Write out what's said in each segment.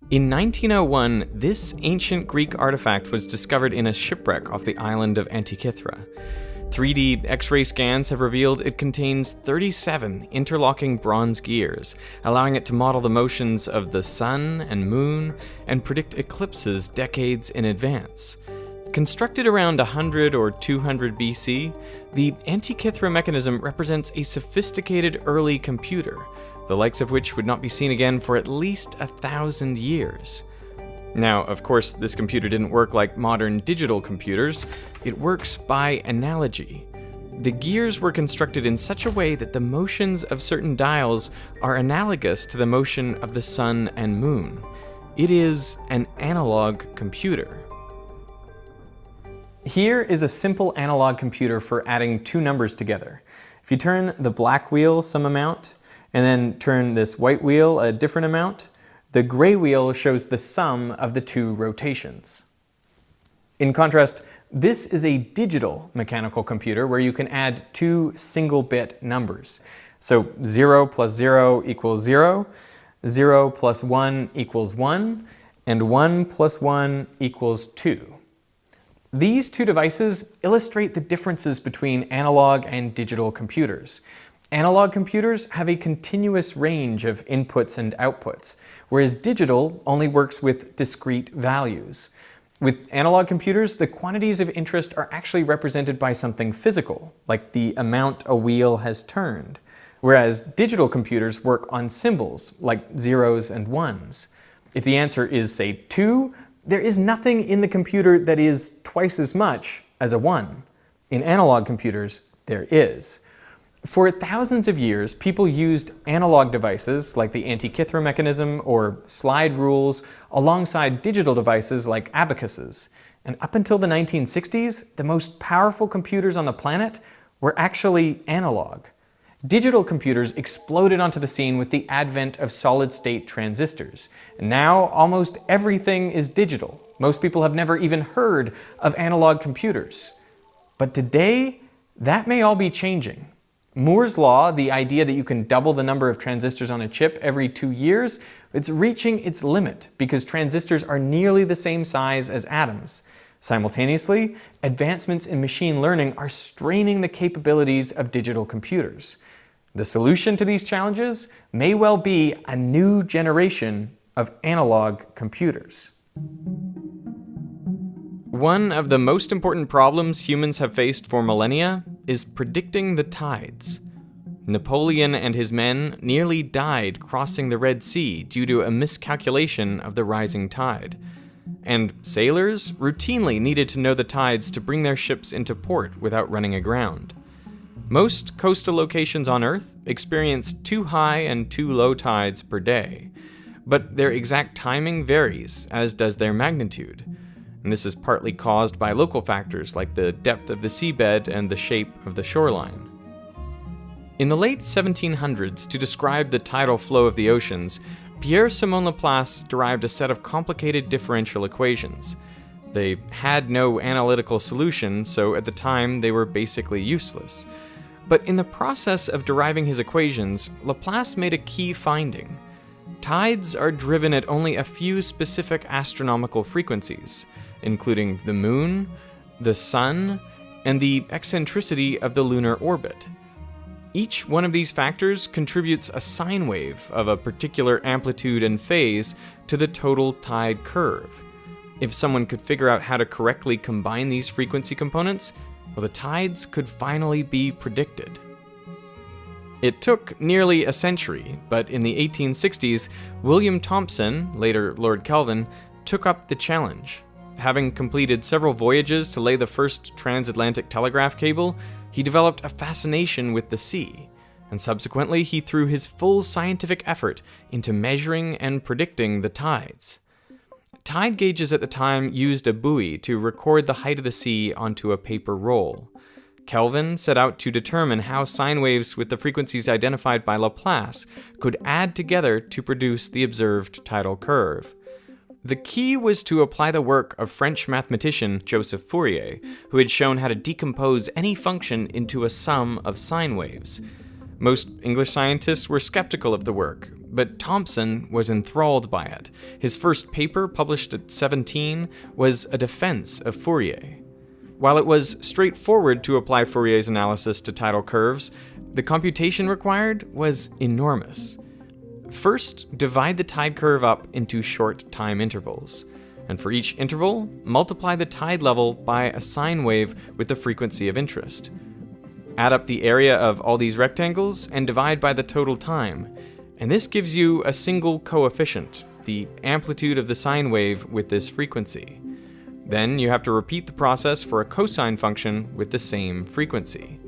In 1901, this ancient Greek artifact was discovered in a shipwreck off the island of Antikythera. 3D X-ray scans have revealed it contains 37 interlocking bronze gears, allowing it to model the motions of the sun and moon and predict eclipses decades in advance. Constructed around 100 or 200 BC, the Antikythera mechanism represents a sophisticated early computer, the likes of which would not be seen again for at least 1,000 years. Now, of course, this computer didn't work like modern digital computers. It works by analogy. The gears were constructed in such a way that the motions of certain dials are analogous to the motion of the sun and moon. It is an analog computer. Here is a simple analog computer for adding two numbers together. If you turn the black wheel some amount, and then turn this white wheel a different amount, the gray wheel shows the sum of the two rotations. In contrast, this is a digital mechanical computer where you can add two single-bit numbers. So 0 plus 0 equals 0, 0 plus 1 equals 1, and 1 plus 1 equals 2. These two devices illustrate the differences between analog and digital computers. Analog computers have a continuous range of inputs and outputs, whereas digital only works with discrete values. With analog computers, the quantities of interest are actually represented by something physical, like the amount a wheel has turned, whereas digital computers work on symbols, like zeros and ones. If the answer is, say, 2, there is nothing in the computer that is twice as much as a 1. In analog computers, there is. For thousands of years, people used analog devices like the Antikythera mechanism or slide rules alongside digital devices like abacuses. And up until the 1960s, the most powerful computers on the planet were actually analog. Digital computers exploded onto the scene with the advent of solid-state transistors. And now, almost everything is digital. Most people have never even heard of analog computers. But today, that may all be changing. Moore's law, the idea that you can double the number of transistors on a chip every 2 years, it's reaching its limit because transistors are nearly the same size as atoms. Simultaneously, advancements in machine learning are straining the capabilities of digital computers. The solution to these challenges may well be a new generation of analog computers. One of the most important problems humans have faced for millennia is predicting the tides. Napoleon and his men nearly died crossing the Red Sea due to a miscalculation of the rising tide. And sailors routinely needed to know the tides to bring their ships into port without running aground. Most coastal locations on Earth experience too high and too low tides per day, but their exact timing varies, as does their magnitude. And this is partly caused by local factors like the depth of the seabed and the shape of the shoreline. In the late 1700s, to describe the tidal flow of the oceans, Pierre-Simon Laplace derived a set of complicated differential equations. They had no analytical solution, so at the time they were basically useless. But in the process of deriving his equations, Laplace made a key finding. Tides are driven at only a few specific astronomical frequencies, including the moon, the sun, and the eccentricity of the lunar orbit. Each one of these factors contributes a sine wave of a particular amplitude and phase to the total tide curve. If someone could figure out how to correctly combine these frequency components, well, the tides could finally be predicted. It took nearly a century, but in the 1860s, William Thomson, later Lord Kelvin, took up the challenge. Having completed several voyages to lay the first transatlantic telegraph cable, he developed a fascination with the sea, and subsequently he threw his full scientific effort into measuring and predicting the tides. Tide gauges at the time used a buoy to record the height of the sea onto a paper roll. Kelvin set out to determine how sine waves with the frequencies identified by Laplace could add together to produce the observed tidal curve. The key was to apply the work of French mathematician Joseph Fourier, who had shown how to decompose any function into a sum of sine waves. Most English scientists were skeptical of the work, but Thomson was enthralled by it. His first paper, published at 17, was a defense of Fourier. While it was straightforward to apply Fourier's analysis to tidal curves, the computation required was enormous. First, divide the tide curve up into short time intervals, and for each interval, multiply the tide level by a sine wave with the frequency of interest. Add up the area of all these rectangles and divide by the total time, and this gives you a single coefficient, the amplitude of the sine wave with this frequency. Then you have to repeat the process for a cosine function with the same frequency.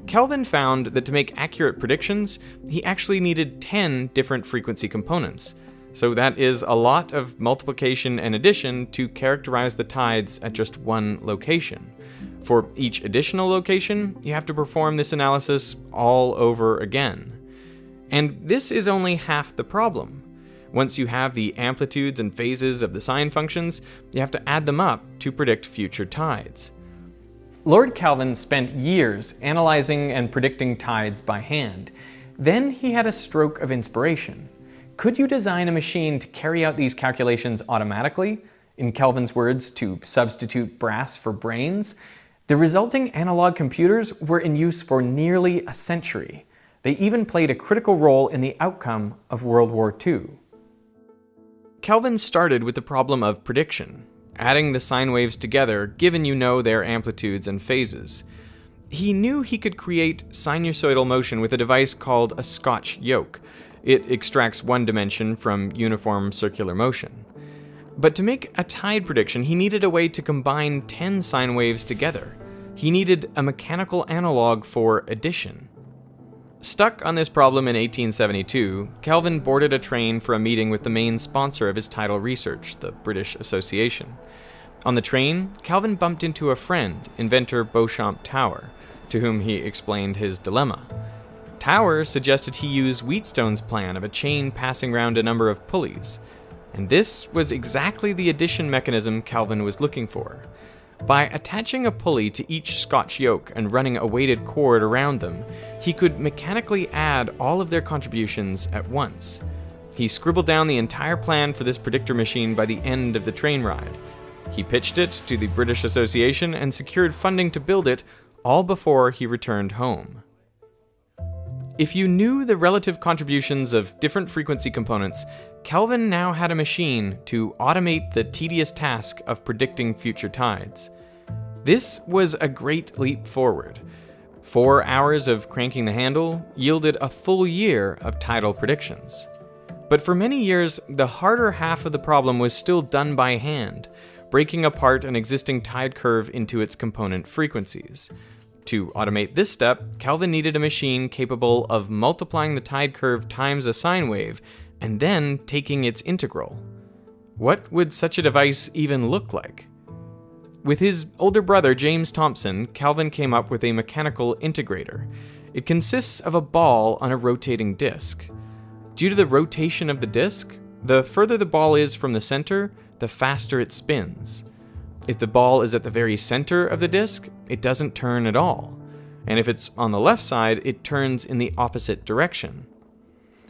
Kelvin found that to make accurate predictions, he actually needed 10 different frequency components, so that is a lot of multiplication and addition to characterize the tides at just one location. For each additional location, you have to perform this analysis all over again. And this is only half the problem. Once you have the amplitudes and phases of the sine functions, you have to add them up to predict future tides. Lord Kelvin spent years analyzing and predicting tides by hand. Then he had a stroke of inspiration. Could you design a machine to carry out these calculations automatically? In Kelvin's words, to substitute brass for brains? The resulting analog computers were in use for nearly a century. They even played a critical role in the outcome of World War II. Kelvin started with the problem of prediction, adding the sine waves together given you know their amplitudes and phases. He knew he could create sinusoidal motion with a device called a Scotch yoke. It extracts one dimension from uniform circular motion. But to make a tide prediction, he needed a way to combine 10 sine waves together. He needed a mechanical analog for addition. Stuck on this problem in 1872, Kelvin boarded a train for a meeting with the main sponsor of his tidal research, the British Association. On the train, Kelvin bumped into a friend, inventor Beauchamp Tower, to whom he explained his dilemma. Tower suggested he use Wheatstone's plan of a chain passing round a number of pulleys, and this was exactly the addition mechanism Kelvin was looking for. By attaching a pulley to each Scotch yoke and running a weighted cord around them, he could mechanically add all of their contributions at once. He scribbled down the entire plan for this predictor machine by the end of the train ride. He pitched it to the British Association and secured funding to build it, all before he returned home. If you knew the relative contributions of different frequency components, Kelvin now had a machine to automate the tedious task of predicting future tides. This was a great leap forward. 4 hours of cranking the handle yielded a full year of tidal predictions. But for many years, the harder half of the problem was still done by hand, breaking apart an existing tide curve into its component frequencies. To automate this step, Kelvin needed a machine capable of multiplying the tide curve times a sine wave and then taking its integral. What would such a device even look like? With his older brother James Thomson, Kelvin came up with a mechanical integrator. It consists of a ball on a rotating disc. Due to the rotation of the disc, the further the ball is from the center, the faster it spins. If the ball is at the very center of the disc, it doesn't turn at all. And if it's on the left side, it turns in the opposite direction.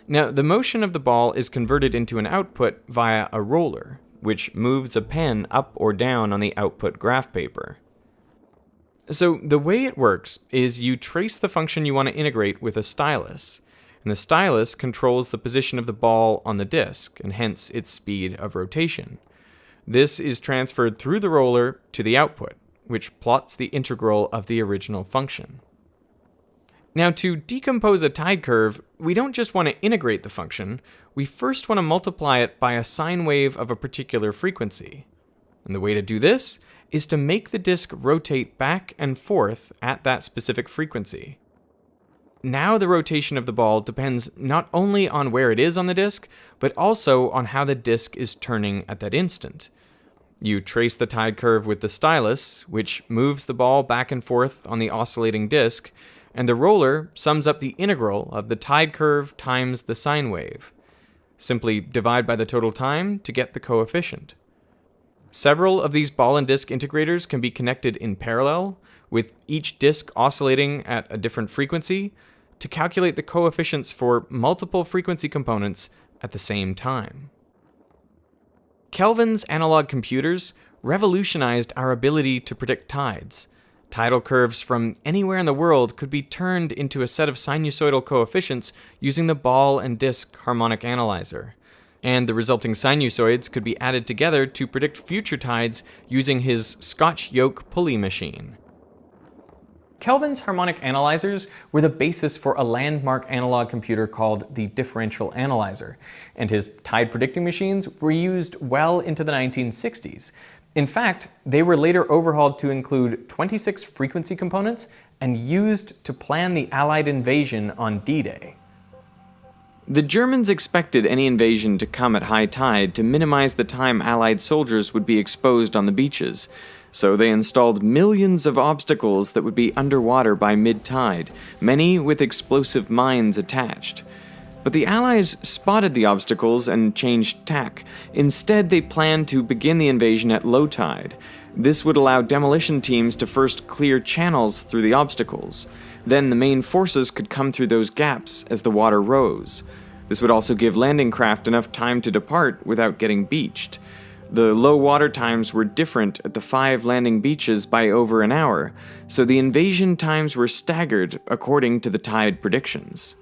Now, the motion of the ball is converted into an output via a roller, which moves a pen up or down on the output graph paper. So the way it works is you trace the function you want to integrate with a stylus, and the stylus controls the position of the ball on the disc, and hence its speed of rotation. This is transferred through the roller to the output, which plots the integral of the original function. Now, to decompose a tide curve, we don't just want to integrate the function, we first want to multiply it by a sine wave of a particular frequency. And the way to do this is to make the disk rotate back and forth at that specific frequency. Now the rotation of the ball depends not only on where it is on the disk, but also on how the disk is turning at that instant. You trace the tide curve with the stylus, which moves the ball back and forth on the oscillating disk, and the roller sums up the integral of the tide curve times the sine wave. Simply divide by the total time to get the coefficient. Several of these ball and disk integrators can be connected in parallel, with each disk oscillating at a different frequency, to calculate the coefficients for multiple frequency components at the same time. Kelvin's analog computers revolutionized our ability to predict tides. Tidal curves from anywhere in the world could be turned into a set of sinusoidal coefficients using the ball and disc harmonic analyzer. And the resulting sinusoids could be added together to predict future tides using his Scotch yoke pulley machine. Kelvin's harmonic analyzers were the basis for a landmark analog computer called the differential analyzer, and his tide predicting machines were used well into the 1960s. In fact, they were later overhauled to include 26 frequency components and used to plan the Allied invasion on D-Day. The Germans expected any invasion to come at high tide to minimize the time Allied soldiers would be exposed on the beaches, so they installed millions of obstacles that would be underwater by mid-tide, many with explosive mines attached. But the Allies spotted the obstacles and changed tack. Instead, they planned to begin the invasion at low tide. This would allow demolition teams to first clear channels through the obstacles. Then the main forces could come through those gaps as the water rose. This would also give landing craft enough time to depart without getting beached. The low water times were different at the 5 landing beaches by over an hour, so the invasion times were staggered according to the tide predictions.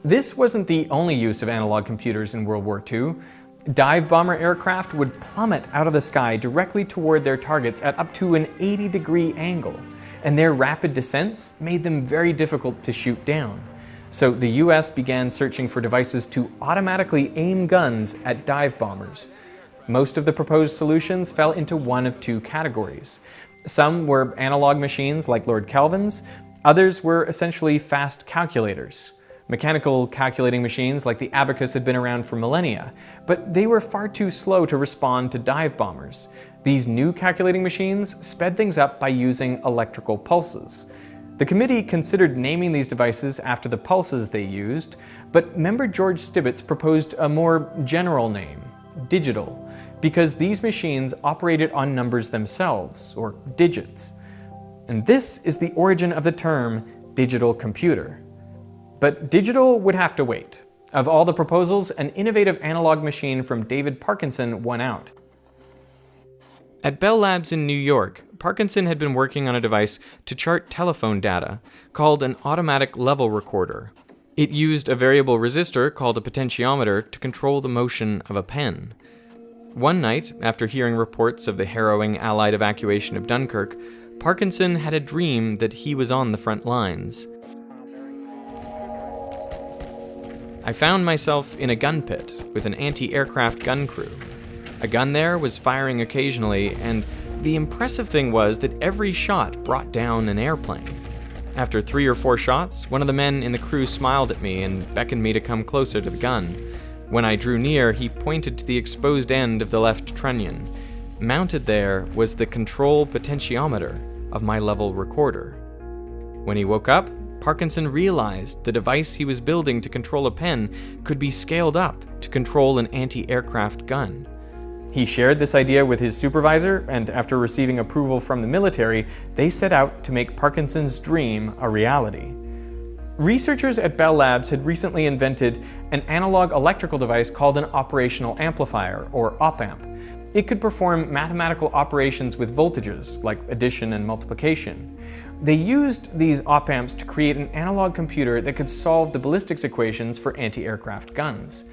This wasn't the only use of analog computers in World War II. Dive bomber aircraft would plummet out of the sky directly toward their targets at up to an 80-degree angle, and their rapid descents made them very difficult to shoot down. So the US began searching for devices to automatically aim guns at dive bombers. Most of the proposed solutions fell into one of two categories. Some were analog machines like Lord Kelvin's, others were essentially fast calculators. Mechanical calculating machines like the abacus had been around for millennia, but they were far too slow to respond to dive bombers. These new calculating machines sped things up by using electrical pulses. The committee considered naming these devices after the pulses they used, but member George Stibitz proposed a more general name, digital, because these machines operated on numbers themselves, or digits. And this is the origin of the term digital computer. But digital would have to wait. Of all the proposals, an innovative analog machine from David Parkinson won out. At Bell Labs in New York, Parkinson had been working on a device to chart telephone data, called an automatic level recorder. It used a variable resistor called a potentiometer to control the motion of a pen. One night, after hearing reports of the harrowing Allied evacuation of Dunkirk, Parkinson had a dream that he was on the front lines. I found myself in a gun pit with an anti-aircraft gun crew. A gun there was firing occasionally, and the impressive thing was that every shot brought down an airplane. After 3 or 4 shots, one of the men in the crew smiled at me and beckoned me to come closer to the gun. When I drew near, he pointed to the exposed end of the left trunnion. Mounted there was the control potentiometer of my level recorder. When he woke up, Parkinson realized the device he was building to control a pen could be scaled up to control an anti-aircraft gun. He shared this idea with his supervisor, and after receiving approval from the military, they set out to make Parkinson's dream a reality. Researchers at Bell Labs had recently invented an analog electrical device called an operational amplifier, or op-amp. It could perform mathematical operations with voltages, like addition and multiplication. They used these op-amps to create an analog computer that could solve the ballistics equations for anti-aircraft guns.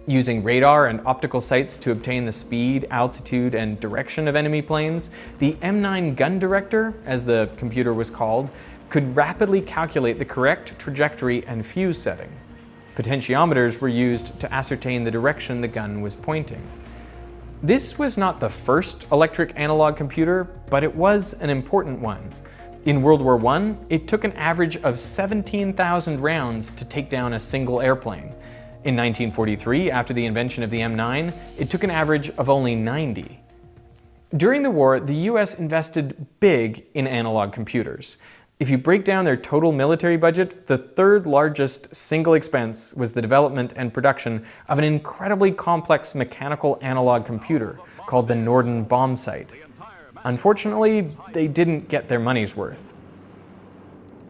Using radar and optical sights to obtain the speed, altitude, and direction of enemy planes, the M9 gun director, as the computer was called, could rapidly calculate the correct trajectory and fuse setting. Potentiometers were used to ascertain the direction the gun was pointing. This was not the first electric analog computer, but it was an important one. In World War I, it took an average of 17,000 rounds to take down a single airplane. In 1943, after the invention of the M9, it took an average of only 90. During the war, the US invested big in analog computers. If you break down their total military budget, the third largest single expense was the development and production of an incredibly complex mechanical analog computer called the Norden bombsight. Unfortunately, they didn't get their money's worth.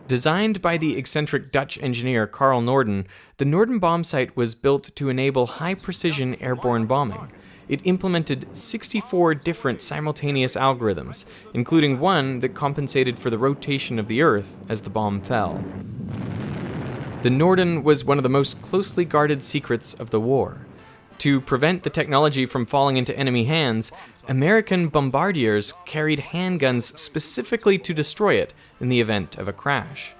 Designed by the eccentric Dutch engineer Carl Norden, the Norden bombsight was built to enable high-precision airborne bombing. It implemented 64 different simultaneous algorithms, including one that compensated for the rotation of the Earth as the bomb fell. The Norden was one of the most closely guarded secrets of the war. To prevent the technology from falling into enemy hands, American bombardiers carried handguns specifically to destroy it in the event of a crash.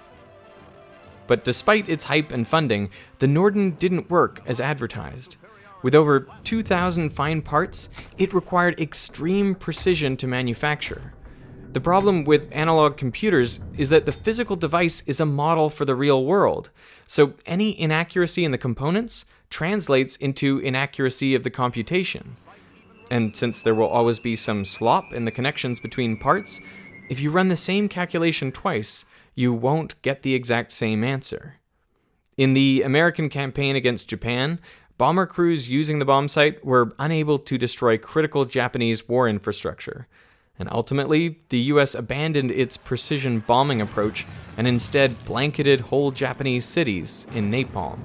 But despite its hype and funding, the Norden didn't work as advertised. With over 2,000 fine parts, it required extreme precision to manufacture. The problem with analog computers is that the physical device is a model for the real world, so any inaccuracy in the components translates into inaccuracy of the computation. And since there will always be some slop in the connections between parts, if you run the same calculation twice, you won't get the exact same answer. In the American campaign against Japan, bomber crews using the bombsight were unable to destroy critical Japanese war infrastructure. And ultimately, the US abandoned its precision bombing approach and instead blanketed whole Japanese cities in napalm.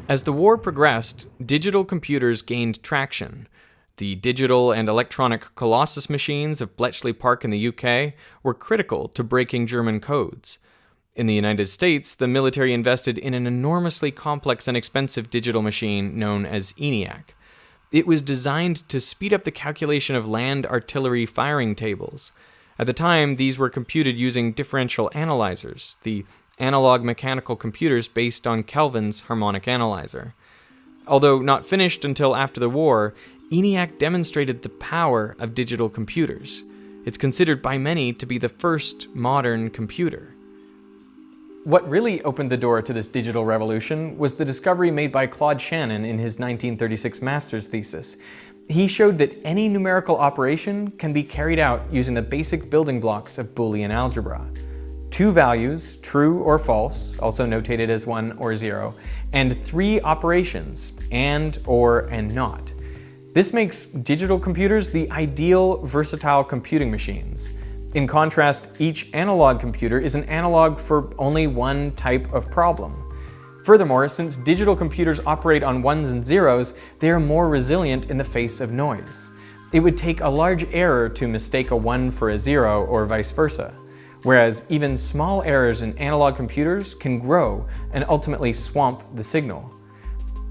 As the war progressed, digital computers gained traction. The digital and electronic Colossus machines of Bletchley Park in the UK were critical to breaking German codes. In the United States, the military invested in an enormously complex and expensive digital machine known as ENIAC. It was designed to speed up the calculation of land artillery firing tables. At the time, these were computed using differential analyzers, the analog mechanical computers based on Kelvin's harmonic analyzer. Although not finished until after the war, ENIAC demonstrated the power of digital computers. It's considered by many to be the first modern computer. What really opened the door to this digital revolution was the discovery made by Claude Shannon in his 1936 master's thesis. He showed that any numerical operation can be carried out using the basic building blocks of Boolean algebra. Two values, true or false, also notated as 1 or 0, and three operations, and, or, and not. This makes digital computers the ideal versatile computing machines. In contrast, each analog computer is an analog for only one type of problem. Furthermore, since digital computers operate on ones and zeros, they are more resilient in the face of noise. It would take a large error to mistake a 1 for a 0 or vice versa, whereas even small errors in analog computers can grow and ultimately swamp the signal.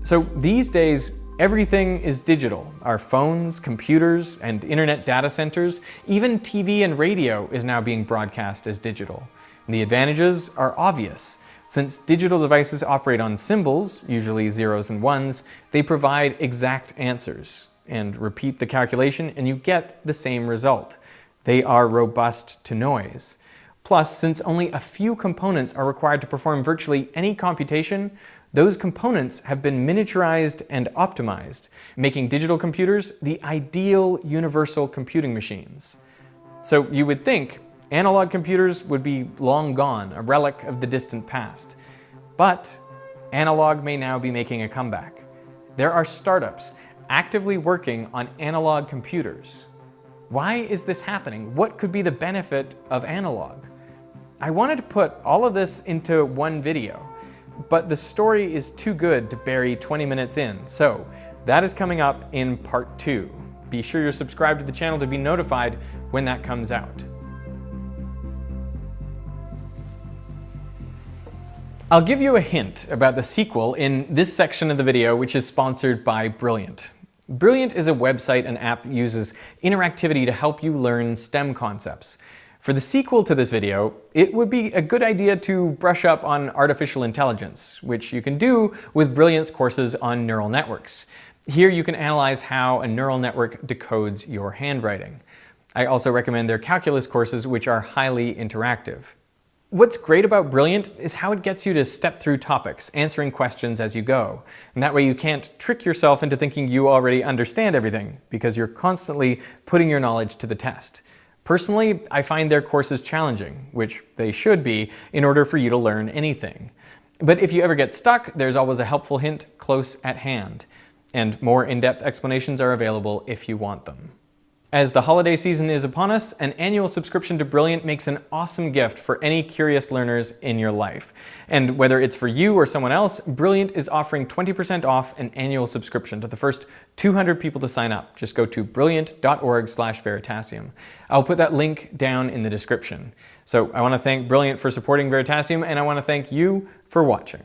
So these days, everything is digital. Our phones, computers, and internet data centers, even TV and radio is now being broadcast as digital. And the advantages are obvious. Since digital devices operate on symbols, usually zeros and ones, they provide exact answers. And repeat the calculation and you get the same result. They are robust to noise. Plus, since only a few components are required to perform virtually any computation, those components have been miniaturized and optimized, making digital computers the ideal universal computing machines. So you would think analog computers would be long gone, a relic of the distant past. But analog may now be making a comeback. There are startups actively working on analog computers. Why is this happening? What could be the benefit of analog? I wanted to put all of this into one video, but the story is too good to bury 20 minutes in, so that is coming up in part 2. Be sure you're subscribed to the channel to be notified when that comes out. I'll give you a hint about the sequel in this section of the video, which is sponsored by Brilliant. Brilliant is a website and app that uses interactivity to help you learn STEM concepts. For the sequel to this video, it would be a good idea to brush up on artificial intelligence, which you can do with Brilliant's courses on neural networks. Here you can analyze how a neural network decodes your handwriting. I also recommend their calculus courses, which are highly interactive. What's great about Brilliant is how it gets you to step through topics, answering questions as you go. And that way you can't trick yourself into thinking you already understand everything, because you're constantly putting your knowledge to the test. Personally, I find their courses challenging, which they should be, in order for you to learn anything. But if you ever get stuck, there's always a helpful hint close at hand. And more in-depth explanations are available if you want them. As the holiday season is upon us, an annual subscription to Brilliant makes an awesome gift for any curious learners in your life. And whether it's for you or someone else, Brilliant is offering 20% off an annual subscription to the first 200 people to sign up. Just go to brilliant.org/Veritasium. I'll put that link down in the description. So I want to thank Brilliant for supporting Veritasium, and I want to thank you for watching.